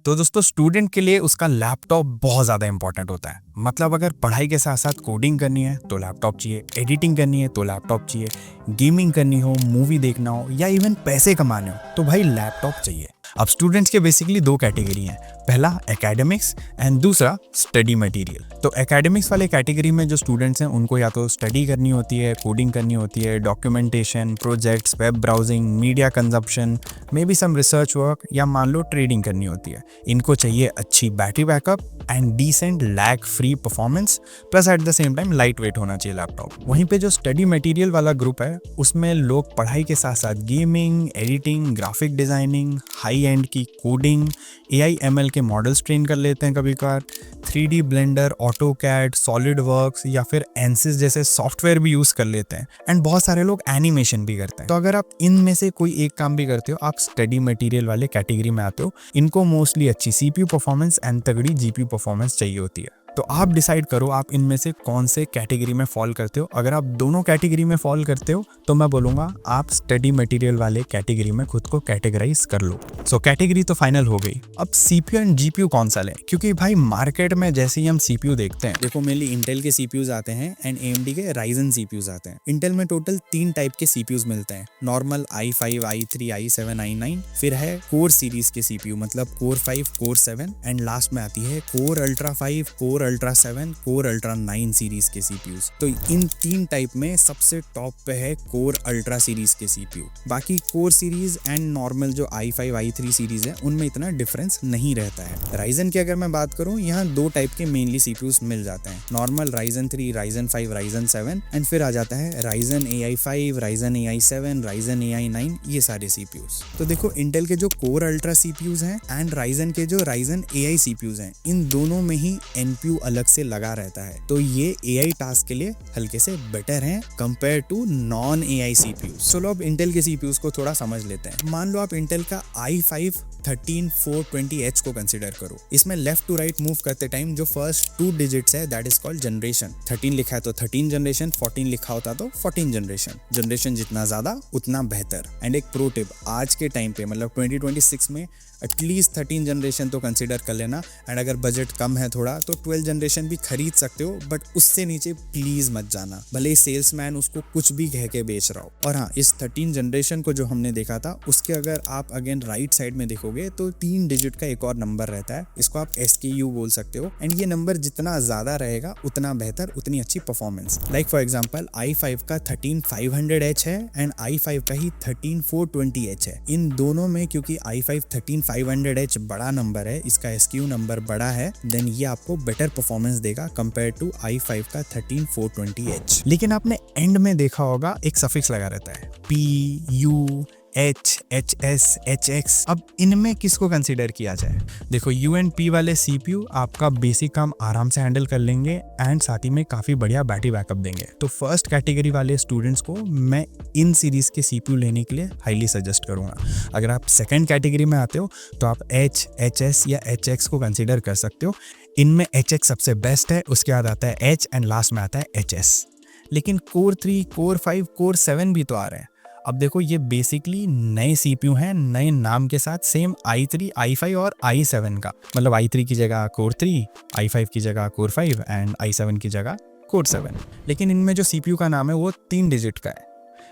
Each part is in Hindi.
तो दोस्तों स्टूडेंट के लिए उसका लैपटॉप बहुत ज़्यादा इंपॉर्टेंट होता है। मतलब अगर पढ़ाई के साथ साथ कोडिंग करनी है तो लैपटॉप चाहिए, एडिटिंग करनी है तो लैपटॉप चाहिए, गेमिंग करनी हो, मूवी देखना हो या इवन पैसे कमाने हो तो भाई लैपटॉप चाहिए। अब स्टूडेंट्स के बेसिकली दो कैटेगरी हैं, पहला एकेडमिक्स एंड दूसरा स्टडी मटेरियल। तो एकेडमिक्स वाले कैटेगरी में जो स्टूडेंट्स हैं उनको या तो स्टडी करनी होती है, कोडिंग करनी होती है, documentation, projects, web browsing, media consumption, may be some research work या मान लो ट्रेडिंग करनी होती है। इनको चाहिए अच्छी battery backup and decent lag free performance, plus at the same time light weight होना चाहिए लैपटॉप। वहीं पे जो स्टडी मटेरियल वाला ग्रुप है उसमें लोग पढ़ाई के साथ साथ gaming, editing, graphic designing, high and की कोडिंग, AI ML के मॉडल्स ट्रेन कर लेते हैं कभी कभार, 3D blender, AutoCAD, solid works या फिर एनसिस जैसे सॉफ्टवेयर भी यूज़ कर लेते हैं। एंड बहुत सारे लोग एनिमेशन भी करते हैं। तो अगर आप इनमें से कोई एक काम भी करते हो, आप स्टडी मटेरियल वाले कैटेगरी में आते हो। इनको मोस्टली अच्छी CPU परफॉर्मेंस एंड तगड़ी GPU परफॉर्मेंस चाहिए होती है। तो आप डिसाइड करो आप इनमें से कौन से कैटेगरी में फॉल करते हो। अगर आप दोनों कैटेगरी में फॉल करते हो तो मैं बोलूँगा आप स्टडी मटेरियल वाले कैटेगरी में खुद को कैटेगराइज कर लो। सो कैटेगरी तो फाइनल हो गई। अब CPU एंड GPU कौन सा लें, क्योंकि भाई मार्केट में जैसे ही हम CPU देखते हैं, देखो मेनली इंटेल के CPUs आते हैं एंड AMD के Ryzen CPUs आते हैं। इंटेल में टोटल 3 टाइप के CPUs मिलते हैं, normal i5, i3, i7, i9, फिर है कोर सीरीज के CPU मतलब कोर 5, कोर 7 एंड लास्ट में आती है core ultra 5, core ultra 7, core ultra 9 series के CPUs। तो इन 3 टाइप में सबसे टॉप पे है कोर अल्ट्रा सीरीज के CPU। बाकी कोर सीरीज एंड नॉर्मल जो i5, i3 सीरीज है उनमें इतना डिफरेंस नहीं रहता है। Ryzen की अगर मैं बात करूं, यहाँ 2 टाइप के मेनली CPUs मिल जाते हैं, normal Ryzen 3, Ryzen 5, Ryzen 7 and फिर आ जाता है Ryzen AI 5, Ryzen AI 7, Ryzen AI 9, ये सारे CPUs। तो देखो इंटेल के जो कोर अल्ट्रा CPUs हैं एंड Ryzen के जो Ryzen AI CPUs हैं, इन दोनों में ही NPU अलग से लगा रहता है। तो ये AI टास्क के लिए हल्के से बेटर हैं compare to non AI CPUs। चलो अब इंटेल के CPUs को थोड़ा समझ लेते हैं। मान लो आप इंटेल का i5 13420H को कंसीडर करो। इसमें लेफ्ट टू राइट मूव करते टाइम जो फर्स्ट 2 डिजिट्स है दैट इज कॉल्ड जनरेशन। 13 लिखा है तो 13 जनरेशन, 14 लिखा होता तो 14 जनरेशन। जनरेशन जितना ज्यादा उतना बेहतर। एंड एक प्रो टिप, आज के टाइम पे मतलब 2026 में एटलीस्ट 13 जनरेशन तो कंसीडर कर लेना। एंड अगर बजट कम है थोड़ा तो 12 जनरेशन भी खरीद सकते हो, बट उससे नीचे प्लीज मत जाना, भले ही सेल्समैन उसको कुछ भी कह के बेच रहा हो। और हाँ, इस 13 जनरेशन को जो हमने देखा था उसके अगर आप अगेन राइट साइड में देखोगे तो 3 डिजिट का एक और नंबर रहता है, इसको आप SKU बोल सकते हो। एंड ये नंबर जितना ज्यादा रहेगा उतना बेहतर, उतनी अच्छी performance. Like for example i5 का 13500H है एंड i5 का ही 13420H है। इन दोनों में क्योंकि i5 13500H बड़ा नंबर है, इसका SKU नंबर बड़ा है, देन ये आपको बेटर परफॉर्मेंस देगा कंपेयर टू i5 का 13420H। लेकिन आपने एंड में देखा होगा एक सफिक्स लगा रहता है, PU, H, HS, HX। अब इनमें किसको कंसीडर किया जाए? देखो U एंड P वाले CPU आपका बेसिक काम आराम से हैंडल कर लेंगे एंड साथ ही में काफ़ी बढ़िया बैटरी बैकअप देंगे। तो फर्स्ट कैटेगरी वाले स्टूडेंट्स को मैं इन सीरीज़ के CPU लेने के लिए हाईली सजेस्ट करूँगा। अगर आप सेकेंड कैटेगरी में आते हो तो आप H, HS या HX को कंसीडर कर सकते हो। इनमें HX सबसे बेस्ट है, उसके बाद आता है H एंड लास्ट में आता है HS। लेकिन कोर 3, कोर 5, कोर 7 भी तो आ रहे हैं। अब देखो ये बेसिकली नए CPU हैं, नए नाम के साथ, सेम i3, i5 और i7 का, मतलब i3 की जगह कोर 3, i5 की जगह कोर 5 एंड i7 की जगह कोर 7। लेकिन इनमें जो CPU का नाम है वो 3 डिजिट का है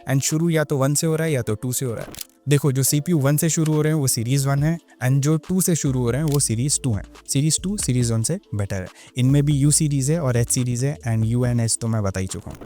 एंड शुरू या तो 1 से हो रहा है या तो 2 से हो रहा है। देखो जो CPU 1 से शुरू हो रहे हैं वो सीरीज 1 है एंड जो 2 से शुरू हो रहे हैं वो सीरीज 2 है। सीरीज 2 सीरीज 1 से बेटर है। इनमें भी U सीरीज है और H सीरीज है एंड U एंड H तो मैं बता ही चुका हूँ।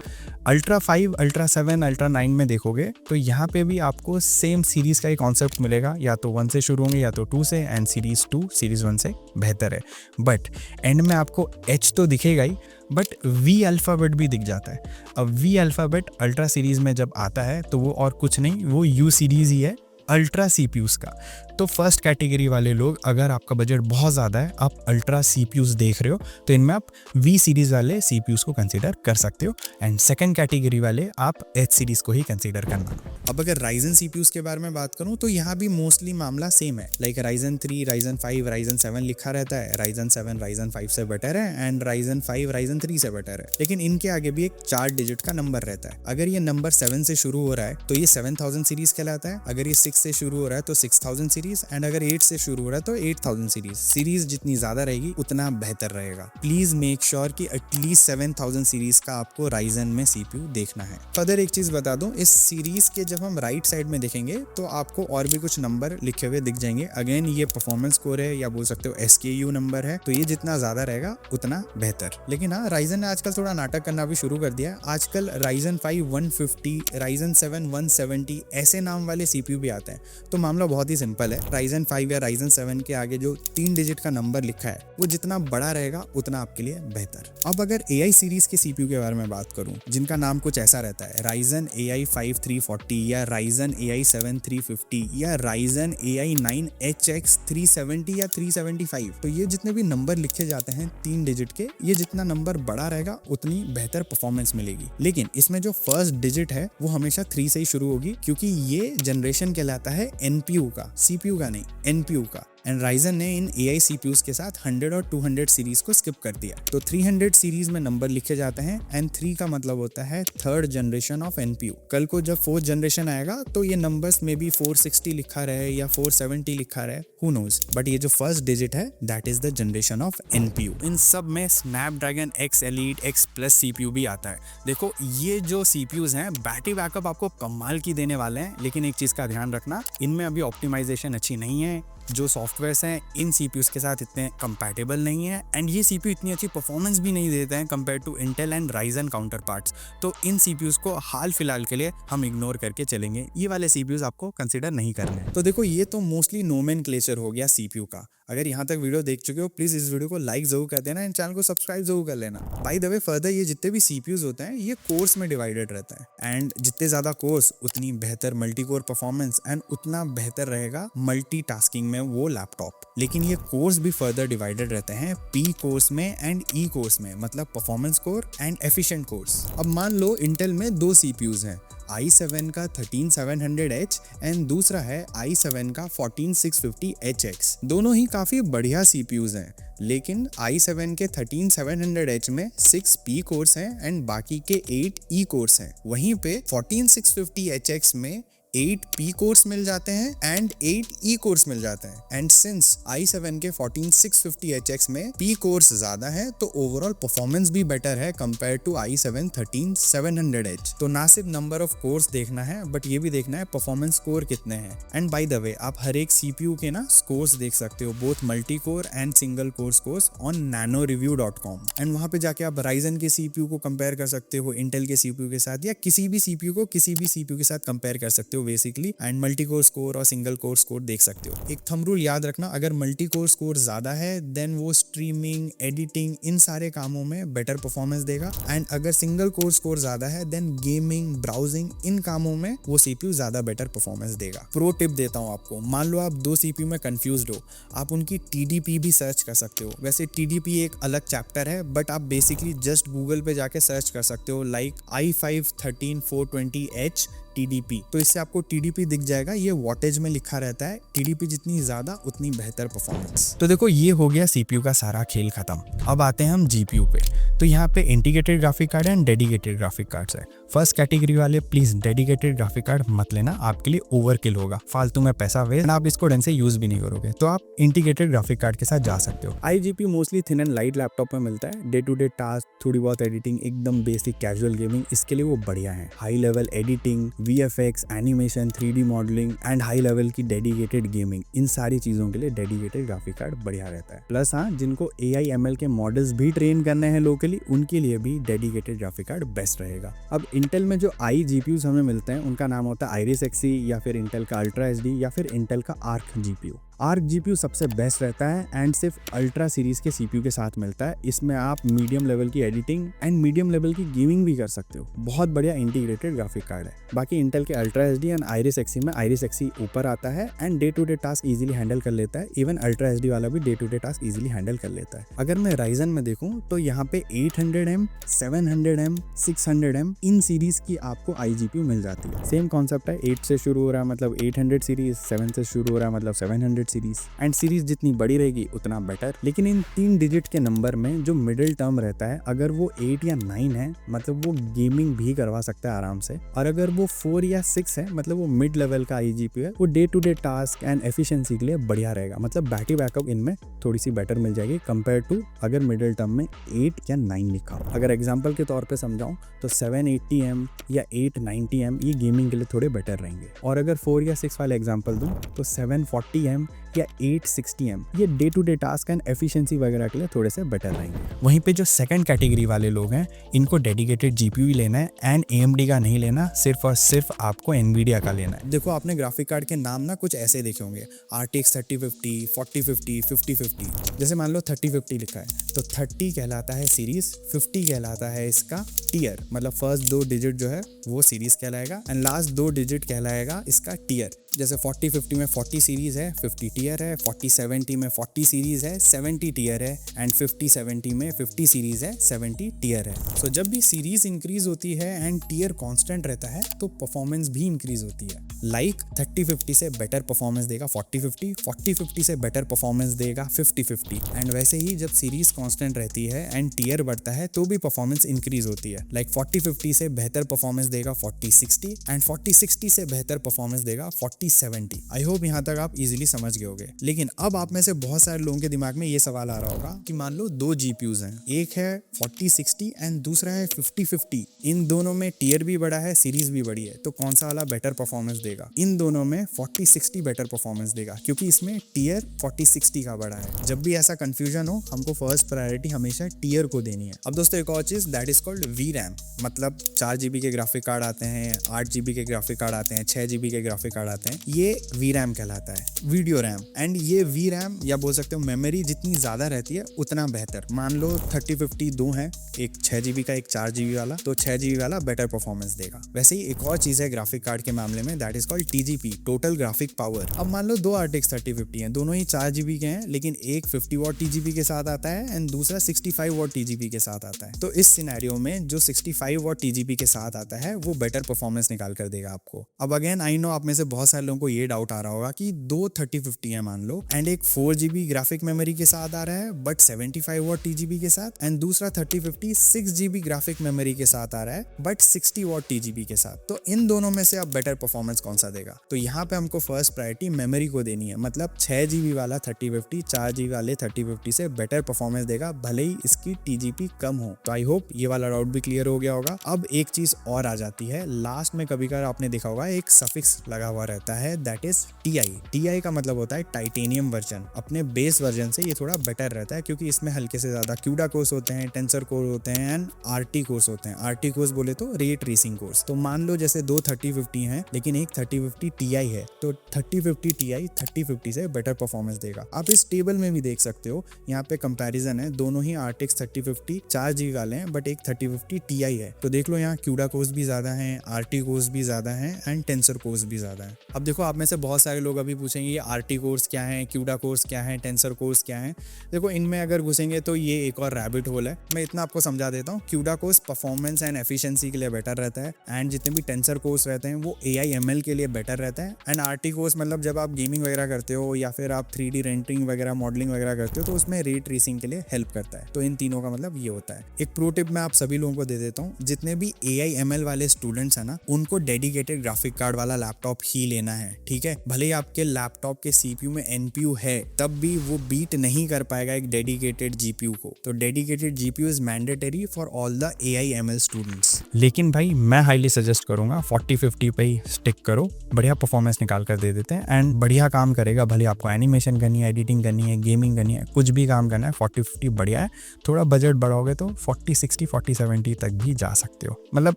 अल्ट्रा 5, अल्ट्रा 7, अल्ट्रा 9 में देखोगे तो यहाँ पे भी आपको सेम सीरीज का ही कॉन्सेप्ट मिलेगा, या तो 1 से शुरू होंगे या तो 2 से, एंड सीरीज 2 सीरीज 1 से बेहतर है। बट एंड में आपको H तो दिखेगा ही, बट V अल्फ़ाबेट भी दिख जाता है। अब V अल्फ़ाबेट अल्ट्रा सीरीज़ में जब आता है तो वो और कुछ नहीं, वो U सीरीज़ ही है अल्ट्रा CPUs का। तो फर्स्ट कैटेगरी वाले लोग, अगर आपका बजट बहुत ज़्यादा है, आप अल्ट्रा CPUs देख रहे हो तो इनमें आप V सीरीज़ वाले CPUs को कंसीडर कर सकते हो एंड सेकंड कैटेगरी वाले आप H सीरीज़ को ही कंसीडर करना। अब अगर Ryzen CPUs के बारे में बात करूं तो यहाँ भी मोस्टली मामला सेम है। लाइक Ryzen 3, Ryzen 5, Ryzen 7 लिखा रहता है। Ryzen 7 Ryzen 5 से बेटर है एंड Ryzen 5 Ryzen 3 से बेटर है। लेकिन इनके आगे भी एक 4 डिजिट का नंबर रहता है। अगर ये नंबर 7 से शुरू हो रहा है तो ये 7000 सीरीज कहलाता है। अगर ये 6 से शुरू हो रहा है तो 6000 सीरीज सीरीज, एंड अगर 8 से शुरू हो रहा है तो 8000 सीरीज जितनी ज्यादा रहेगी उतना बेहतर रहेगा। प्लीज मेक श्योर कि एटलीस्ट 7000 सीरीज का आपको राइजन में सीपीयू देखना है। फर्दर एक चीज बता दूं, इस सीरीज के जब हम राइट साइड में देखेंगे तो आपको और भी कुछ नंबर लिखे हुए दिख जाएंगे। अगेन ये परफॉर्मेंस स्कोर है या बोल सकते हो SKU नंबर है, तो ये जितना ज्यादा रहेगा उतना बेहतर। लेकिन हाँ, राइजन ने आजकल थोड़ा नाटक करना भी शुरू कर दिया है। आजकल राइजन 5 150, राइजन 7 170 ऐसे नाम वाले सीपीयू भी आते हैं। तो मामला बहुत ही सिंपल है, राइजन 5 या राइजन 7 के आगे जो 3 डिजिट का नंबर लिखा है वो जितना बड़ा रहेगा उतना आपके लिए बेहतर। अब अगर AI सीरीज के सीपीयू के बारे में बात करूं, जिनका नाम कुछ ऐसा रहता है, राइजन AI 5 340 या राइजन AI 7 350 या राइजन AI 9 HX 370 या 375, तो ये जितने भी नंबर लिखे जाते हैं 3 डिजिट के, ये जितना नंबर बड़ा रहेगा उतनी बेहतर परफॉर्मेंस मिलेगी। लेकिन इसमें जो फर्स्ट डिजिट है वो हमेशा 3 से ही शुरू होगी, क्योंकि ये जनरेशन कहलाता है NPU का, CPU का नहीं, NPU का। एंड राइजन ने इन AI CPUs के साथ 100 और 200 सीरीज को स्किप कर दिया। तो 300 सीरीज में नंबर लिखे जाते हैं, एंड 3 का मतलब होता है थर्ड जनरेशन ऑफ NPU। कल को जब 4th जनरेशन आएगा तो ये नंबर्स में भी 460 लिखा रहे या 470 लिखा रहे, हु नोज, बट ये जो फर्स्ट डिजिट है that is the generation of NPU। इन सब में Snapdragon X Elite X Plus CPU भी आता है। देखो ये जो CPUs हैं, बैटरी बैकअप आपको कमाल की देने वाले हैं, लेकिन एक चीज का ध्यान रखना, इनमें अभी ऑप्टिमाइजेशन अच्छी नहीं है। जो सॉफ्टवेयर्स हैं इन CPUs के साथ इतने कंपैटिबल नहीं है, एंड ये CPU इतनी अच्छी परफॉर्मेंस भी नहीं देते हैं compare to Intel and Ryzen counter parts. तो इन CPUs को हाल फिलहाल के लिए हम इग्नोर करके चलेंगे, ये वाले CPUs आपको कंसिडर नहीं करने। तो देखो ये तो मोस्टली नोमेनक्लेचर हो गया CPU का। अगर यहाँ तक वीडियो देख चुके हो प्लीज इस वीडियो को लाइक जरूर कर देना एंड चैनल को सब्सक्राइब जरूर कर लेना। बाय द वे फर्दर ये जितने भी CPUs होते हैं ये कोर्स में डिवाइडेड रहता है, एंड जितने ज्यादा कोर्स उतनी बेहतर मल्टी कोर परफॉर्मेंस एंड उतना बेहतर रहेगा मल्टीटास्किंग में वो लैपटॉप। लेकिन ये कोर्स भी फर्दर डिवाइडेड रहते हैं P कोर्स में एंड E कोर्स में, मतलब performance core and efficient course. अब मान लो इंटेल में 2 CPUs हैं, i7 का 13700H एंड दूसरा है i7 का 14650HX। दोनों ही काफी बढ़िया CPUs हैं, लेकिन i7 के 13700H में 6 P कोर्स हैं एंड बाकी के 8 E कोर्स हैं। वहीं पे 14650HX में 8 P कोर्स मिल जाते हैं एंड 8 E कोर्स मिल जाते हैं। एंड सिंस i7 के 14650HX में P कोर्स ज्यादा है तो ओवरऑल परफॉर्मेंस भी बेटर है कंपेयर टू i7 13700H। तो ना सिर्फ नंबर ऑफ कोर्स देखना है बट ये भी देखना है परफॉर्मेंस स्कोर कितने हैं। एंड बाय द वे आप हर एक CPU के ना स्कोर्स देख सकते हो, both multi core and single core scores on nanoreview.com। And वहां पे जाके आप राइजन के CPU को कंपेयर कर सकते हो इंटेल के CPU के साथ, या किसी भी CPU को किसी भी CPU के साथ कंपेयर कर सकते हो basically, and multi core score और सिंगल कोर स्कोर देख सकते हो। एक थंब रूल याद रखना, अगर मल्टी कोर स्कोर ज्यादा है देन वो स्ट्रीमिंग, एडिटिंग, इन सारे कामों में बेटर परफॉर्मेंस देगा, एंड अगर सिंगल कोर स्कोर ज्यादा है देन गेमिंग, ब्राउजिंग, इन कामों में वो CPU ज्यादा बेटर परफॉर्मेंस देगा। प्रो टिप देता हूं आपको, मान लो आप 2 CPU में कंफ्यूज्ड हो, आप उनकी TDP भी सर्च कर सकते हो। वैसे TDP एक अलग चैप्टर है, बट आप बेसिकली जस्ट गूगल पे जाके सर्च कर सकते हो, लाइक i5 13420H TDP। तो इससे आपको TDP दिख जाएगा, ये वॉटेज में लिखा रहता है, TDP जितनी ज्यादा उतनी बेहतर परफॉर्मेंस। तो देखो ये हो गया CPU का सारा खेल खत्म। अब आते हैं हम GPU पे। तो यहाँ पे integrated graphic card and dedicated graphic cards है। फर्स्ट कैटेगरी वाले प्लीज डेडिकेटेड ग्राफिक कार्ड मत लेना, आपके लिए ओवरकिल होगा, फालतू में पैसा वेस्ट, आप इसको ढंग से यूज भी नहीं करोगे। तो आप इंटीग्रेटेड ग्राफिक कार्ड के साथ जा सकते हो। iGPU mostly thin and light laptop में मिलता है, डे टू डे टास्क, थोड़ी बहुत एडिटिंग, एकदम बेसिक कैजुअल गेमिंग, इसके लिए वो बढ़िया है। High level editing, VFX, animation, 3D modelling and high level की डेडिकेटेड गेमिंग, इन सारी चीजों के लिए डेडिकेटेड ग्राफिक कार्ड बढ़िया रहता है। प्लस हाँ, जिनको AI ML के मॉडल्स भी ट्रेन करने हैं लोकली, उनके लिए भी डेडिकेटेड ग्राफिक कार्ड बेस्ट रहेगा। अब इंटेल में जो iGPUs हमें मिलते हैं उनका नाम होता है Iris Xe या फिर इंटेल का Ultra HD या फिर इंटेल का Arc GPU। आर्क GPU सबसे बेस्ट रहता है एंड सिर्फ अल्ट्रा सीरीज के CPU के साथ मिलता है। इसमें आप मीडियम लेवल की एडिटिंग एंड मीडियम लेवल की गेमिंग भी कर सकते हो। बहुत बढ़िया इंटीग्रेटेड ग्राफिक कार्ड है। बाकी इंटेल के ultra HD and Iris Xe में Iris Xe ऊपर आता है and day to day task easily handle कर लेता है। इवन अल्ट्रा HD वाला भी day to day task easily handle कर लेता है। अगर मैं राइजन में देखूं तो यहाँ पे 800M, 700M, 600M in series की आपको iGPU मिल जाती है। सेम कॉन्सेप्ट है, 8 से शुरू हो रहा है मतलब 800 सीरीज, 7 से शुरू हो रहा है मतलब 700 सीरीज, एंड सीरीज जितनी बड़ी रहेगी उतना बेटर। लेकिन इन 3 डिजिट के नंबर में जो मिडिल टर्म रहता है, अगर वो 8 या 9 है मतलब वो गेमिंग भी करवा सकता है आराम से, और अगर वो 4 या 6 है मतलब वो मिड लेवल का IGPU है, वो day to day task and efficiency के लिए बढ़िया रहेगा। मतलब बैटरी बैकअप इनमें थोड़ी सी बेटर मिल जाएगी कंपेयर टू अगर मिडिल टर्म में 8 या 9 लिखा हो। अगर एग्जांपल के तौर पे समझाऊं तो 780M या 890M ये गेमिंग के लिए थोड़े बेटर रहेंगे, और अगर 4 या 6 वाले एग्जांपल दूं तो 740M या 860M ये day to day task and efficiency वगैरह के लिए थोड़े से बेटर रहेंगे। वहीं पे जो सेकंड कैटेगरी वाले लोग हैं, इनको डेडिकेटेड GPU ही लेना है एंड AMD का नहीं लेना, सिर्फ और सिर्फ आपको NVIDIA का लेना है। देखो आपने ग्राफिक कार्ड के नाम ना कुछ ऐसे देखे होंगे, RTX 3050, 4050, 5050। जैसे मान लो 3050 लिखा है तो 30 कहलाता है सीरीज, 50 कहलाता है इसका टीयर, मतलब फर्स्ट 2 डिजिट जो है वो सीरीज कहलाएगा एंड लास्ट 2 डिजिट कहलाएगा इसका टीयर। जैसे 4050 में 40 सीरीज है, 50 टीयर है, 4070 में 40 सीरीज है, 70 टीयर है, एंड 5070 में 50 सीरीज है, 70 टीयर है। सो जब भी सीरीज इंक्रीज होती है एंड टीयर कांस्टेंट रहता है तो परफॉर्मेंस भी इंक्रीज होती है। लाइक 3050 से बेटर परफॉर्मेंस देगा 4050, 4050 से बेटर परफॉर्मेंस देगा 5050, एंड वैसे ही जब सीरीज कांस्टेंट रहती है एंड टीयर बढ़ता है तो भी परफॉर्मेंस इंक्रीज होती है। लाइक 4050 से बेहतर परफॉर्मेंस देगा 4060 एंड 4060 से बेहतर परफॉर्मेंस देगा 4070। आई होप यहाँ तक आप इजीली समझ गए होगे। लेकिन अब आप में से बहुत सारे लोगों के दिमाग में ये सवाल आ रहा होगा कि मान लो 2 GPUs हैं, एक है 4060 एंड दूसरा है 5050। इन दोनों में टीयर भी बड़ा है, सीरीज भी बड़ी है, तो कौन सा वाला बेटर परफॉर्मेंस देगा? इन दोनों में 4060 बेटर परफॉर्मेंस देगा क्योंकि इसमें टीयर 4060 का बड़ा है। जब भी ऐसा कंफ्यूजन हो हमको फर्स्ट प्रायोरिटी हमेशा टीयर को देनी है। अब दोस्तों एक और चीज दैट इज कॉल्ड VRAM, मतलब 4GB के ग्राफिक कार्ड आते हैं, 8GB के ग्राफिक कार्ड आते हैं, 6GB के ग्राफिक कार्ड आते हैं, ये VRAM कहलाता है, वीडियो रैम। एंड ये VRAM या बोल सकते हो मेमोरी जितनी ज्यादा रहती है उतना बेहतर। मान लो 3050 दो है, एक 6GB का एक 4GB वाला, तो 6GB वाला बेटर परफॉर्मेंस देगा। वैसे ही एक और चीज है ग्राफिक कार्ड के मामले में that is called TGP, total graphic power. अब मान लो 2 RTX 3050 हैं, दोनों ही 4GB के हैं, लेकिन एक 50W TGP के साथ आता है एंड दूसरा 65W TGP के साथ आता है। तो इस सिनेरियो में जो 65W TGP के साथ आता है वो बेटर परफॉर्मेंस निकाल कर देगा आपको। अब अगेन आई नो आप में से बहुत सारे लोगों को ये डाउट आ रहा होगा कि 2 3050 है मान लो एंड एक 4GB ग्राफिक मेमोरी के साथ आ रहा है बट 75W TGP के साथ, एंड दूसरा 3050 6GB ग्राफिक मेमोरी के साथ आ रहा है बट 60W TGP के साथ। तो इन दोनों में से अब बेटर परफॉर्मेंस कौन सा देगा? तो यहाँ पे हमको फर्स्ट प्रायोरिटी मेमोरी को देनी है, मतलब 6GB वाला 3050 4GB वाले 3050 से बेटर परफॉर्मेंस देगा भले ही इसकी TGP कम हो। तो आई होप ये वाला डाउट भी क्लियर हो गया होगा। अब एक चीज और आ जाती है, लास्ट में कभी कभार आपने देखा होगा एक सफिक्स लगा हुआ रहता है दैट इज TI का मतलब होता है टाइटेनियम वर्जन। अपने बेस वर्जन से ये थोड़ा बेटर रहता है क्योंकि इसमें हल्के से ज्यादा CUDA कोर्स होते हैं, टेंसर कोर होते हैं एंड RT कोर्स होते हैं। RT कोर्स बोले तो रे ट्रेसिंग कोर्स। तो मान लो जैसे 2 3050 हैं लेकिन एक 3050 Ti है, तो 3050 Ti 3050 से बेटर परफॉर्मेंस देगा। आप इस टेबल में भी देख सकते हो, यहाँ पे कंपैरिजन है, दोनों ही RTX 3050 4GB वाले हैं बट एक 3050 Ti है। तो देख लो यहाँ CUDA कोर्स भी ज्यादा है, RT कोर्स भी ज्यादा है एंड टेंसर कोर्स भी ज्यादा है। अब देखो आप में से बहुत सारे लोग अभी पूछेंगे ये RT कोर्स क्या है, CUDA कोर्स क्या है, टेंसर कोर्स क्या है। देखो इनमें अगर घुसेंगे तो ये एक और रैबिट होल है। मैं इतना आपको समझा देता हूँ, CUDA course performance and efficiency के लिए बेटर रहता है एंड जितने भी टेंसर कोर्स रहते हैं वो AI ML के लिए बेटर रहता है, एंड RT कोर्स मतलब जब आप गेमिंग वगैरह करते हो या फिर आप 3D रेंडरिंग वगैरह मॉडलिंग वगैरह करते हो तो उसमें रे ट्रेसिंग के लिए हेल्प करता है। तो इन तीनों का मतलब ये होता है। एक प्रो टिप मैं आप सभी लोगों को दे देता हूँ, जितने भी AI ML वाले स्टूडेंट्स हैं ना उनको डेडिकेटेड ग्राफिक कार्ड वाला लैपटॉप ही लेना है, ठीक है। भले ही आपके लैपटॉप के CPU में NPU है तब भी वो बीट नहीं कर पाएगा एक डेडिकेटेड GPU को। तो dedicated GPU is mandatory for all the AI ML students. लेकिन भाई मैं हाईली सजेस्ट करूंगा 4050 पे ही स्टिक करो, बढ़िया परफॉर्मेंस निकाल कर दे देते हैं एंड बढ़िया काम करेगा। भले आपको एनिमेशन करनी है, एडिटिंग करनी है, गेमिंग करनी है, कुछ भी काम करना है 4050 बढ़िया है। थोड़ा बजट बढ़ाओगे तो 4060 4070 तक भी जा सकते हो। मतलब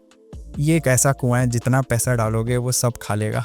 ये एक ऐसा कुआं है जितना पैसा डालोगे वो सब खा लेगा,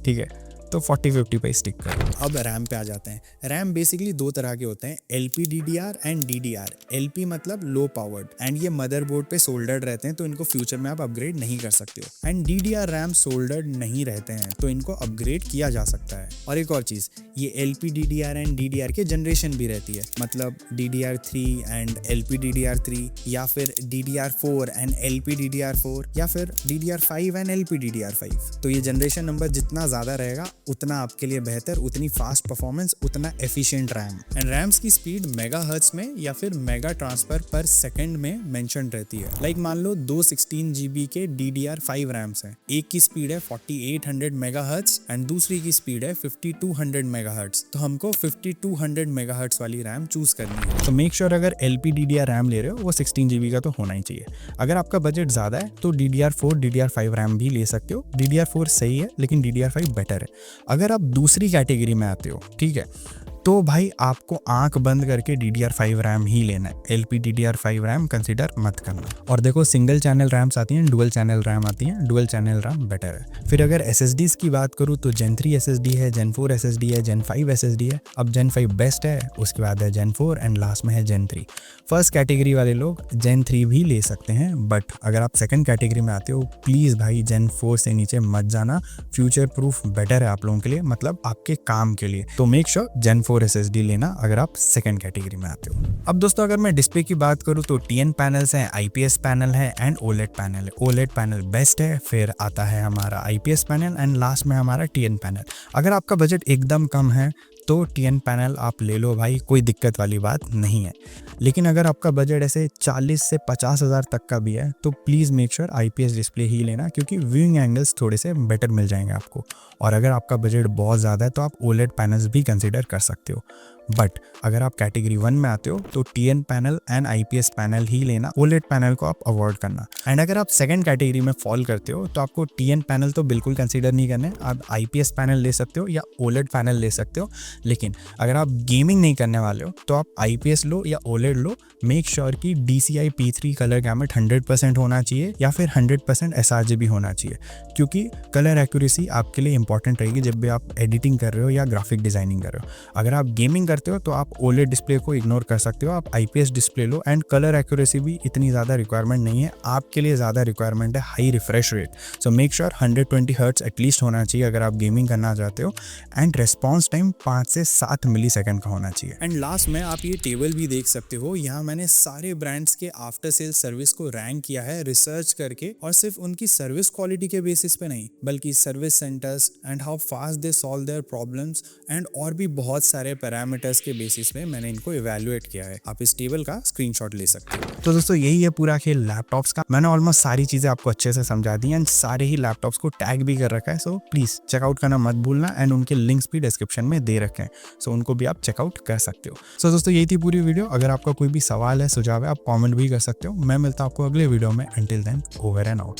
ठीक है। तो 4050 पे स्टिक करो। अब रैम पे आ जाते हैं। रैम बेसिकली 2 तरह के होते हैं, LPDDR एंड DDR। LP मतलब लो पावर्ड एंड ये मदरबोर्ड पे सोल्डर्ड रहते हैं तो इनको फ्यूचर में आप अपग्रेड नहीं कर सकते हो। एंड DDR रैम सोल्डर्ड नहीं रहते हैं तो इनको अपग्रेड किया जा सकता है। और एक और चीज़, ये LPDDR एंड DDR के जनरेशन भी रहती है, मतलब DDR3 एंड LPDDR3 या फिर DDR4 एंड LPDDR4 या फिर DDR5 एंड LPDDR5। तो ये जनरेशन नंबर जितना ज़्यादा रहेगा उतना आपके लिए बेहतर, उतनी फास्ट परफॉर्मेंस, उतना एफिशिएंट रैम। एंड रैम्स की स्पीड मेगा हर्ट्ज में या फिर मेगा ट्रांसफर पर सेकंड में मेंशन रहती है। लाइक मान लो 2 16 GB के DDR5 रैम्स हैं, एक की स्पीड है 4800 मेगाहर्ट्ज एंड दूसरी की स्पीड है 5200 मेगाहर्ट्ज। तो हमको 5200 मेगाहर्ट्ज वाली रैम चूज करनी है। तो मेक श्योर अगर LPDDR रैम ले रहे हो वो 16 GB का तो होना ही चाहिए। अगर आपका बजट ज़्यादा है तो DDR4 DDR5 रैम भी ले सकते हो। DDR4 सही है लेकिन DDR5 बेटर है। अगर आप दूसरी कैटेगरी में आते हो, ठीक है, तो भाई आपको आंख बंद करके DDR5 रैम ही लेना है। LPDDR5 रैम कंसीडर मत करना। और देखो सिंगल चैनल रैम्स आती हैं, डुअल चैनल रैम आती हैं, डुअल चैनल रैम बेटर है। फिर अगर SSDs की बात करूँ तो Gen 3 SSD है, Gen 4 SSD है, Gen 5 SSD है। अब Gen 5 बेस्ट है, उसके बाद है Gen 4 एंड लास्ट में है Gen 3। फर्स्ट कैटेगरी वाले लोग Gen 3 भी ले सकते हैं, बट अगर आप सेकंड कैटेगरी में आते हो प्लीज़ भाई Gen 4 से नीचे मत जाना। फ्यूचर प्रूफ बेटर है आप लोगों के लिए, मतलब आपके काम के लिए। तो मेक श्योर Gen 4 SSD लेना अगर आप सेकंड कैटेगरी में आते हो। अब दोस्तों अगर मैं डिस्प्ले की बात करूँ तो TN पैनल्स हैं, IPS पैनल है एंड OLED पैनल है। OLED पैनल बेस्ट है, फिर आता है हमारा IPS पैनल एंड लास्ट में हमारा TN पैनल। अगर आपका बजट एकदम कम है तो TN पैनल आप ले लो भाई, कोई दिक्कत वाली बात नहीं है। लेकिन अगर आपका बजट ऐसे 40 से 50 हज़ार तक का भी है तो please make sure IPS display ही लेना, क्योंकि व्यूइंग एंगल्स थोड़े से बेटर मिल जाएंगे आपको। और अगर आपका बजट बहुत ज़्यादा है तो आप OLED पैनल्स भी कंसिडर कर सकते हो। बट अगर आप कैटेगरी 1 में आते हो तो TN panel and IPS panel ही लेना, OLED पैनल को आप अवॉइड करना। एंड अगर आप सेकंड कैटेगरी में फॉल करते हो तो आपको TN पैनल तो बिल्कुल कंसीडर नहीं करने, आप IPS पैनल ले सकते हो या OLED पैनल ले सकते हो। लेकिन अगर आप गेमिंग नहीं करने वाले हो तो आप IPS लो या OLED लो। मेक श्योर कि DCI P3 कलर गैमेट 100% होना चाहिए या फिर 100% sRGB होना चाहिए, क्योंकि कलर एक्यूरेसी आपके लिए इंपॉर्टेंट रहेगी जब भी आप एडिटिंग कर रहे हो या ग्राफिक डिजाइनिंग कर रहे हो। अगर आप गेमिंग करते हो तो आप OLED डिस्प्ले को इग्नोर कर सकते हो, आप IPS display low. And colour accuracy भी इतनी ज़्यादा रिक्वायरमेंट नहीं है, आपके लिए ज़्यादा रिक्वायरमेंट है high refresh rate. So make sure 120 hertz at least होना चाहिए अगर आप गेमिंग करना चाहते हो। एंड रेस्पॉन्स टाइम 5 से 7 मिली सेकेंड का होना चाहिए। एंड लास्ट में आप ये टेबल भी देख सकते हो, यहाँ मैंने सारे ब्रांड्स के आफ्टर सेल सर्विस को रैंक किया है रिसर्च करके, और सिर्फ उनकी सर्विस क्वालिटी के बेसिस पे नहीं बल्कि service centres and how fast they solve their problems and और भी बहुत सारे पैरामीटर्स के बेसिस पे मैंने इनको इवैल्यूएट किया है। आप इस टेबल का स्क्रीनशॉट ले सकते हो। तो दोस्तों यही है पूरा खेल लैपटॉप्स का। मैंने ऑलमोस्ट सारी चीजें आपको अच्छे से समझा दी एंड सारे ही लैपटॉप्स को टैग भी कर रखा है। सो प्लीज चेकआउट करना मत भूलना एंड उनके लिंक्स भी डिस्क्रिप्शन में दे रखे हैं, सो उनको भी आप चेकआउट कर सकते हो। सो दोस्तों यही थी पूरी वीडियो। अगर आपका कोई भी सवाल है, सुझाव है, आप कॉमेंट भी कर सकते हो। मैं मिलता हूं आपको अगले वीडियो में। Until then, over and out.